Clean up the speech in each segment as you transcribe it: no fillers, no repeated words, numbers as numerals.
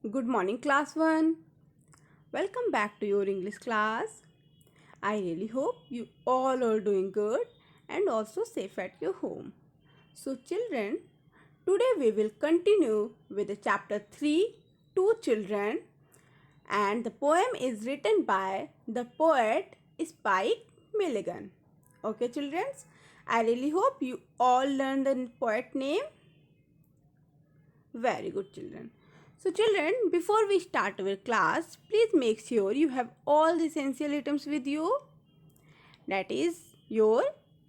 Good morning, class 1. Welcome back to your English class. I really hope you all are doing good and also safe at your home. So, children, today we will continue with the chapter 3, Two Children, and the poem is written by the poet Spike Milligan. Okay, children, I really hope you all learned the poet name. Very good, children. So, children, before we start our class, please make sure you have all the essential items with you. That is your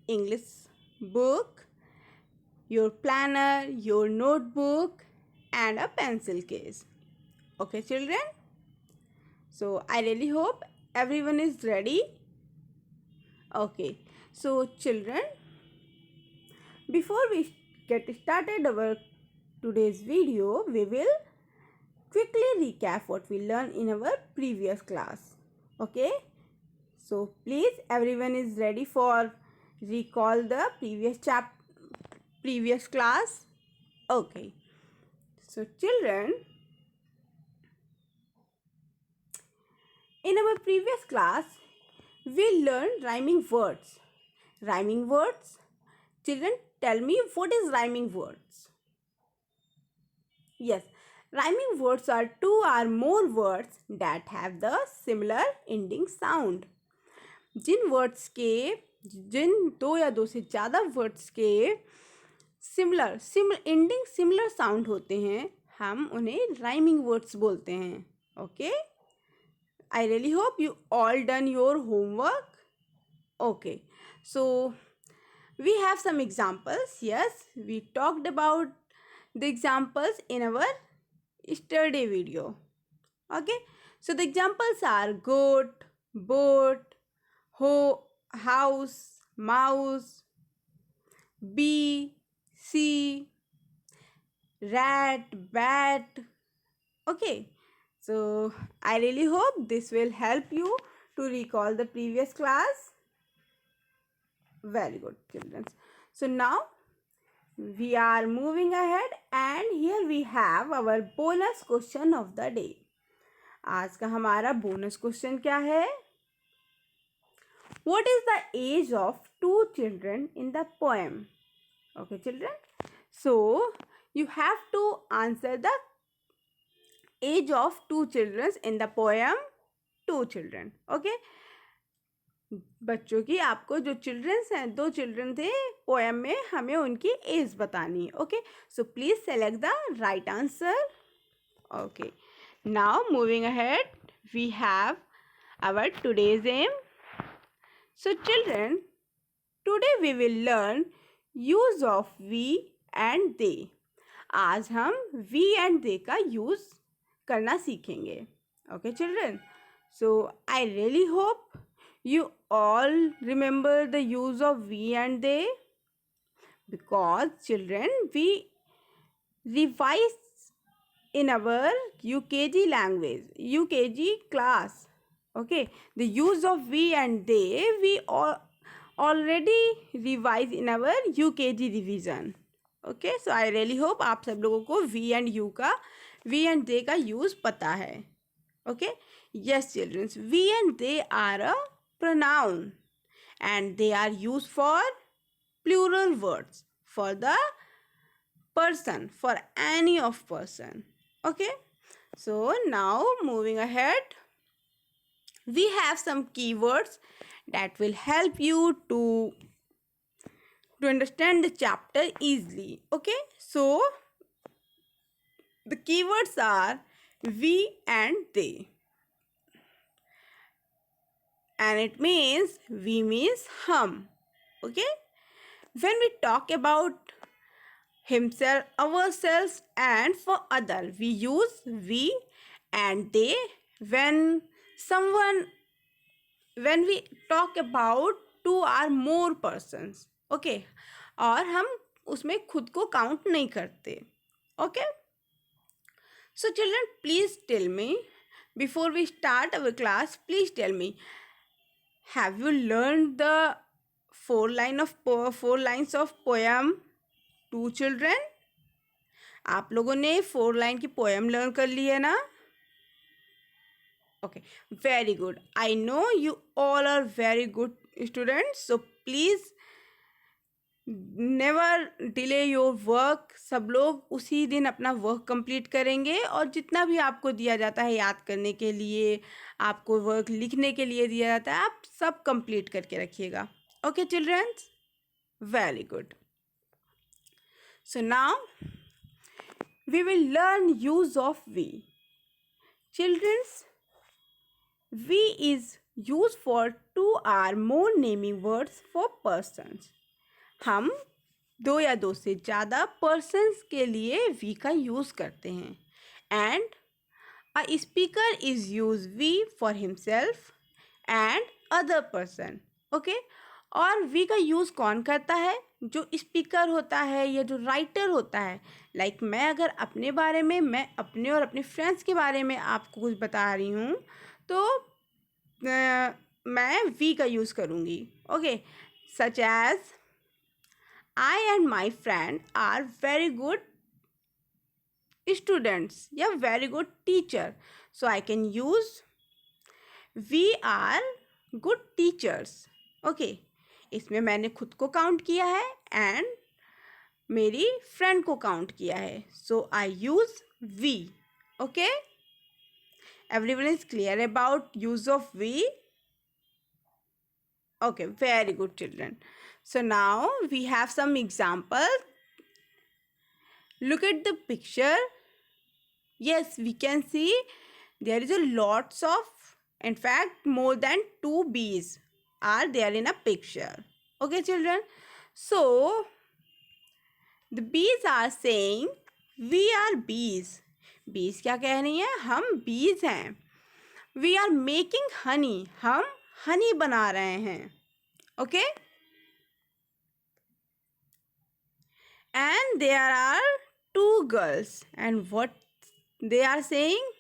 English book, your planner, your notebook, and a pencil case. Okay, children? So, I really hope everyone is ready. Okay, so, children, before we get started our today's video, we will quickly recap what we learned in our previous class. Okay, so please everyone is ready for recall the previous class. Okay, so children, in our previous class we learned rhyming words. Children, tell me, what is rhyming words? Yes, rhyming words are two or more words that have the similar ending sound. जिन दो या दो से ज़्यादा words के similar ending similar sound होते हैं, हम उन्हें राइमिंग वर्ड्स बोलते हैं. Okay, I really hope you all done your homework. Okay, so we have some examples. Yes, we talked about the examples in our yesterday video. Okay, so the examples are goat, boat, house, mouse, bee, sea, rat, bat. Okay, so I really hope this will help you to recall the previous class. Very good, children. So now we are moving ahead and here we have our bonus question of the day. आज का हमारा bonus question क्या है? What is the age of two children in the poem? Okay, children. So you have to answer the age of two children in the poem. Two children. Okay. बच्चों की आपको जो children's हैं, दो children थे poem में, हमें उनकी एज बतानी है. Okay, so please select the right answer. Okay, now moving ahead we have our today's aim. So children, today we will learn use of we and they. आज हम वी एंड दे का use करना सीखेंगे. Okay children, so I really hope you all remember the use of we and they, because children, we revise in our UKG language, UKG class. Okay, the use of we and they we already revise in our UKG revision. Okay, so I really hope आप सब लोगों को we and you का we and they का use पता है. Okay, yes children, we and they are a pronoun and they are used for plural words for the person, for any of person. Okay, so now moving ahead, we have some keywords that will help you to understand the chapter easily. Okay, so the keywords are we and they, and it means we means hum. Okay, when we talk about himself, ourselves, and for other, we use we and they. When we talk about two or more persons, okay, और हम उसमें खुद को count नहीं करते. Okay, so children, please tell me, before we start our class, please tell me, have you learned the four lines of poem Two Children? आप लोगों ने 4 लाइन की पोएम लर्न कर ली है ना? Okay, very good. I know you all are very good students, so please never delay your work. सब लोग उसी दिन अपना वर्क कंप्लीट करेंगे और जितना भी आपको दिया जाता है याद करने के लिए, आपको वर्क लिखने के लिए दिया जाता है, आप सब कंप्लीट करके रखिएगा. Okay, children? Very good. So now we will learn use of we. Children's, we is used for 2 or more naming words for persons. हम 2 या 2 से ज़्यादा persons के लिए we का यूज़ करते हैं. And a speaker is use we for himself and other person. Okay? और we का यूज़ कौन करता है? जो स्पीकर होता है या जो राइटर होता है. लाइक मैं अगर अपने बारे में, मैं अपने और अपने फ्रेंड्स के बारे में आपको कुछ बता रही हूँ तो मैं वी का यूज़ करूँगी. Okay, such as I and my friend are very good students या very good teacher, so I can use we are good teachers. Okay, इसमें मैंने खुद को काउंट किया है एंड मेरी फ्रेंड को काउंट किया है, so I use we. Okay, everyone is clear about use of we? Okay, very good children. So now we have some examples. Look at the picture. Yes, we can see there is a lots of, in fact more than 2 bees are there in a picture. Okay children, so the bees are saying we are bees. bees क्या कह रही हैं? हम bees हैं. we are making honey. हम honey बना रहे हैं. okay, and there are 2 girls and what they are saying?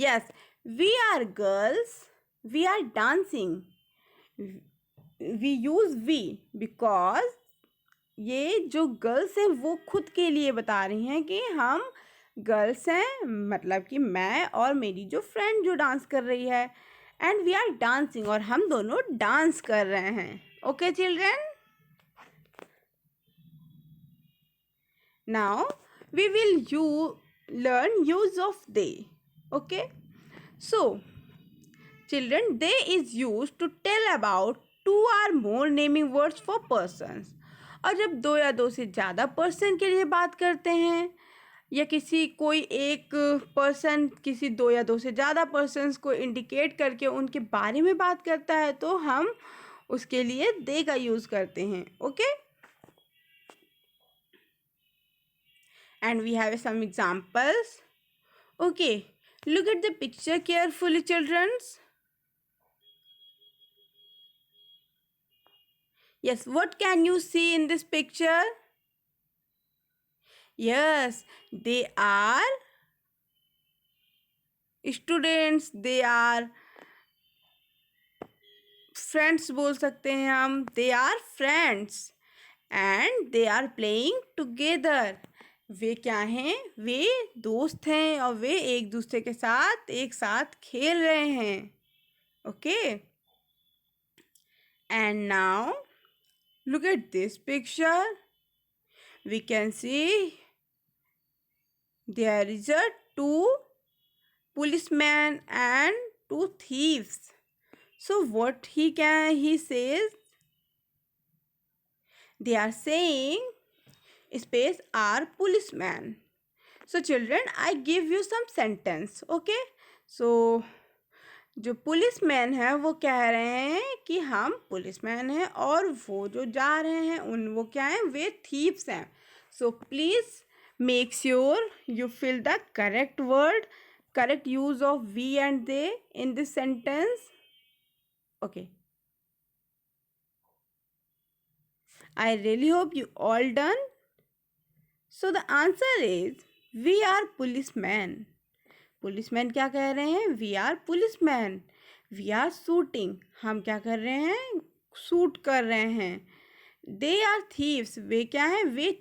yes, we are girls, we are dancing. we use we because ये जो गर्ल्स हैं वो खुद के लिए बता रही हैं कि हम गर्ल्स हैं, मतलब कि मैं और मेरी जो फ्रेंड जो डांस कर रही है. एंड वी आर डांसिंग, और हम दोनों डांस कर रहे हैं. Okay children, now we will learn use of they. Okay, so children, they is use to tell about 2 or more naming words for persons. और जब 2 या 2 से ज़्यादा पर्सन के लिए बात करते हैं या कोई एक पर्सन किसी 2 या 2 से ज़्यादा पर्सन्स को इंडिकेट करके उनके बारे में बात करता है तो हम उसके लिए दे का यूज़ करते हैं. Okay, and we have some examples. Okay, look at the picture carefully childrens. Yes, what can you see in this picture? Yes, they are students, they are friends बोल सकते हैं हम. they are friends and they are playing together. वे क्या हैं? वे दोस्त हैं और वे एक दूसरे के साथ एक साथ खेल रहे हैं. Okay, and now look at this picture. We can see there is a 2 policemen and 2 thieves. So what he says? They are saying space are policemen. So children, I give you some sentence. Okay, so जो policeman है वो कह रहे हैं कि हम policeman हैं और वो जो जा रहे हैं वो क्या हैं? वे थीव्स हैं. So please make sure you fill the correct word, correct use of we and they in this sentence. Okay, I really hope you all done. So the answer is we are policemen. Policeman क्या कह रहे हैं? We are policeman. We are shooting. हम क्या कर रहे हैं? Shoot कर रहे हैं. They are thieves. वे क्या हैं? वे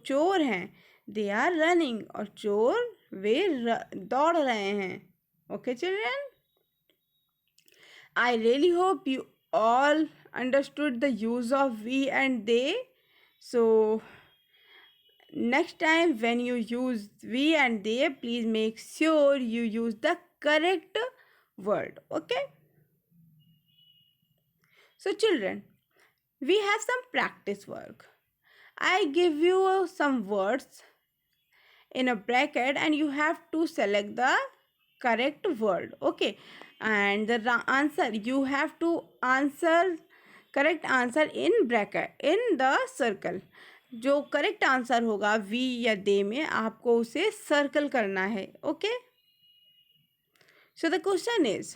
चोर हैं. दे आर रनिंग, और चोर वे दौड़ रहे हैं. Okay children, I really hope you all understood the use of we and they. So next time when you use we and they, please make sure you use the correct word. Okay, so children, we have some practice work. I give you some words in a bracket and you have to select the correct word. Okay, and the answer you have to answer correct answer in bracket in the circle. जो correct answer होगा we या they में, आपको उसे circle करना है. Okay, so the question is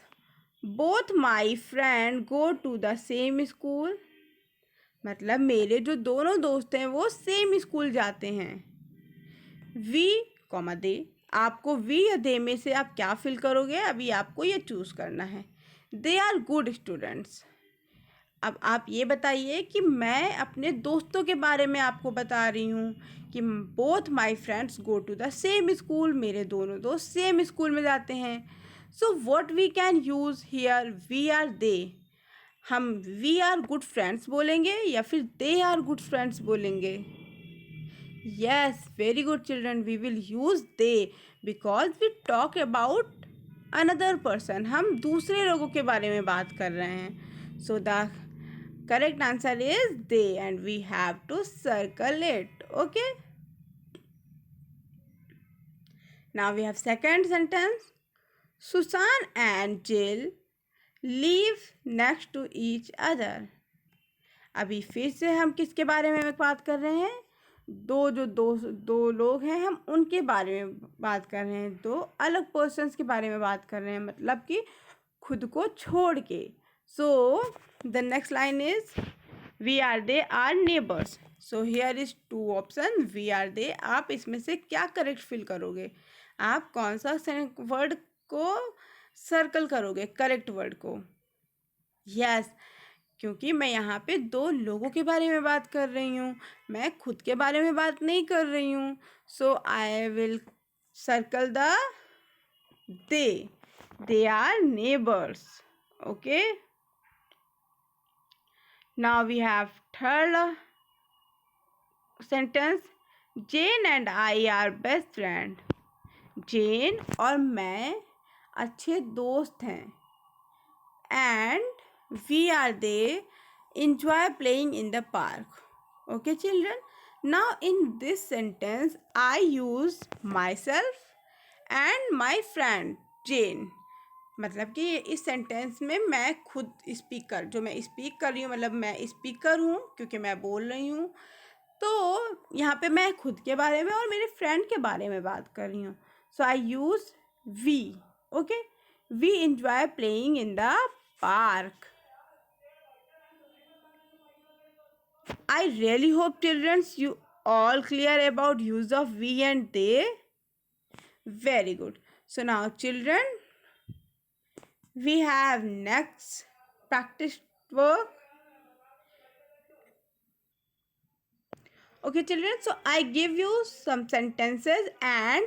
both my friend go to the same school. मतलब मेरे जो दोनों दोस्त हैं वो सेम स्कूल जाते हैं. वी कॉमा दे, आपको वी या दे में से आप क्या फिल करोगे, अभी आपको ये चूज करना है. They are good students. अब आप ये बताइए कि मैं अपने दोस्तों के बारे में आपको बता रही हूँ कि both my friends go to the same school, मेरे दोनों दोस्त सेम स्कूल में जाते हैं. So what we can use here, we are they. हम वी आर गुड फ्रेंड्स बोलेंगे या फिर दे आर गुड फ्रेंड्स बोलेंगे. Yes, very good children, we will use they because we talk about another person. हम दूसरे लोगों के बारे में बात कर रहे हैं. So the correct answer is they and we have to circle it. Okay, now we have second sentence. Susan and Jill live next to each other. अभी फिर से हम किसके बारे में बात कर रहे हैं, दो लोग हैं, हम उनके बारे में बात कर रहे हैं. दो अलग पर्सन्स के बारे में बात कर रहे हैं, मतलब कि खुद को छोड़ के. So the next line is we are they are neighbors. So here is two options we are they. आप इसमें से क्या करेक्ट फिल करोगे, आप कौन सा वर्ड को सर्कल करोगे, करेक्ट वर्ड को. यस, क्योंकि मैं यहाँ पे दो लोगों के बारे में बात कर रही हूँ, मैं खुद के बारे में बात नहीं कर रही हूँ. So I will circle the they are neighbours. Okay, now we have third sentence. Jane and I are best friend. Jane और मैं अच्छे दोस्त हैं. And we are they enjoy playing in the park. Okay children, now in this sentence I use myself and my friend Jane. मतलब कि इस sentence में मैं खुद स्पीकर, जो मैं स्पीक कर रही हूँ, मतलब मैं स्पीकर हूँ क्योंकि मैं बोल रही हूँ. तो यहाँ पे मैं खुद के बारे में और मेरे फ्रेंड के बारे में बात कर रही हूँ. So I use we. Okay, we enjoy playing in the park. I really hope childrens you all clear about use of we and they. Very good. So now children, we have next practice work. Okay children, so I give you some sentences and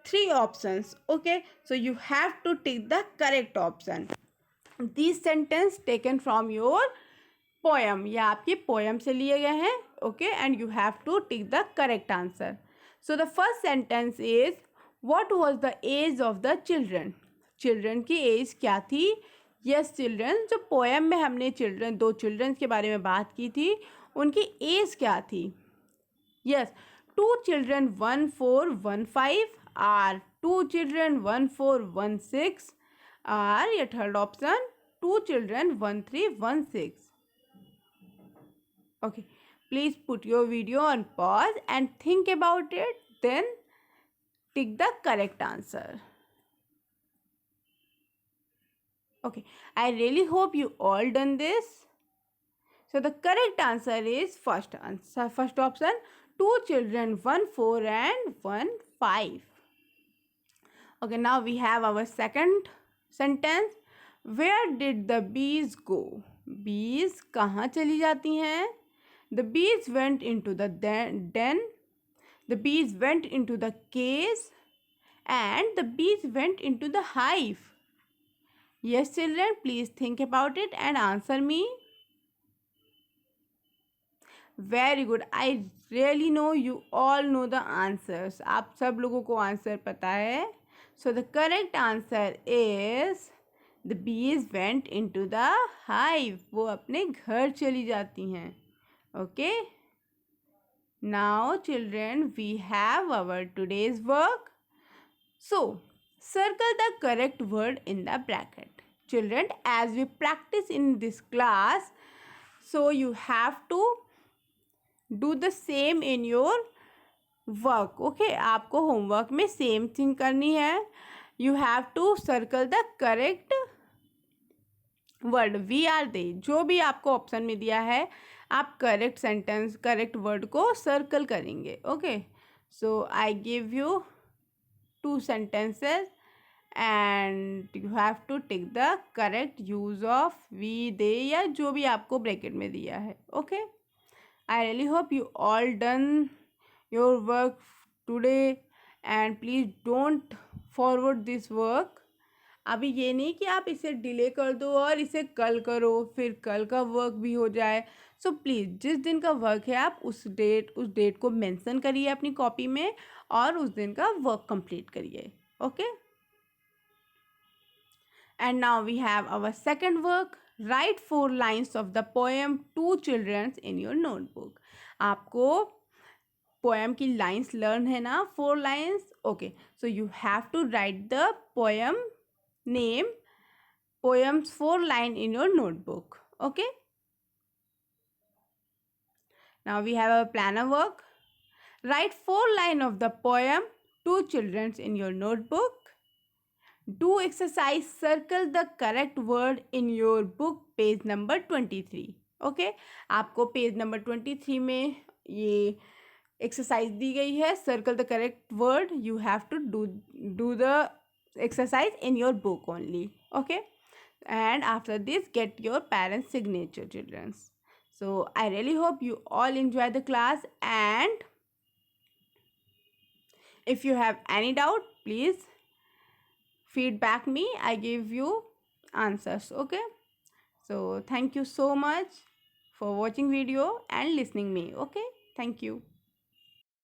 3 options. Okay, so you have to take the correct option. These sentence taken from your poem, या आपके poem से लिए गए हैं. Okay, and you have to take the correct answer. So the first sentence is, what was the age of the children? Children की as क्या थी. Yes children, जो पोएम में हमने दो चिल्ड्रन के बारे में बात की थी, उनकी एज क्या थी. Yes, 2 children 1 4 1 5 are 2 children 1 4 1 6 are या third option 2 children 1 3 1 6. Okay, please put your video on pause and think about it, then tick the correct answer. Okay, I really hope you all done this. So the correct answer is first option, 2 children 1 4 and 1 5. Okay, now we have our second sentence. Where did the bees go? Bees कहाँ चली जाती हैं. The bees went into the den. The bees went into the cage and the bees went into the hive. Yes, children, please think about it and answer me. Very good. I really know you all know the answers. आप सब लोगों को answer पता है. So the correct answer is the bees went into the hive. वो अपने घर चली जाती हैं. Okay. Now children, we have our today's work. So circle the correct word in the bracket. Children, as we practice in this class, so you have to do the same in your work. Okay, आपको homework में same thing करनी है. You have to circle the correct word. We are they. जो भी आपको option में दिया है आप करेक्ट सेंटेंस करेक्ट वर्ड को सर्कल करेंगे. Okay, so I give you 2 sentences and you have to take the correct use of we they या जो भी आपको ब्रैकेट में दिया है. Okay, I really hope you all done your work today and please don't forward this work. अभी ये नहीं कि आप इसे डिले कर दो और इसे कल करो फिर कल का वर्क भी हो जाए. सो प्लीज़ जिस दिन का वर्क है आप उस डेट को मेंशन करिए अपनी कॉपी में और उस दिन का वर्क कंप्लीट करिए. Okay, and now we have our second work. Write 4 lines of the poem to childrens in your notebook. आपको पोएम की लाइन्स लर्न है ना, 4 lines. Okay, so you have to write the poem name poems 4 line in your notebook. Okay, now we have a planner work. Write 4 line of the poem to children in your notebook. Do exercise, circle the correct word in your book page number 23. Okay, आपको page number 23 में ये exercise दी गई है. Circle the correct word. You have to do the exercise in your book only. Okay, and after this get your parents signature, children. So I really hope you all enjoy the class and if you have any doubt please feedback me. I give you answers. Okay, so thank you so much for watching video and listening me. Okay, thank you.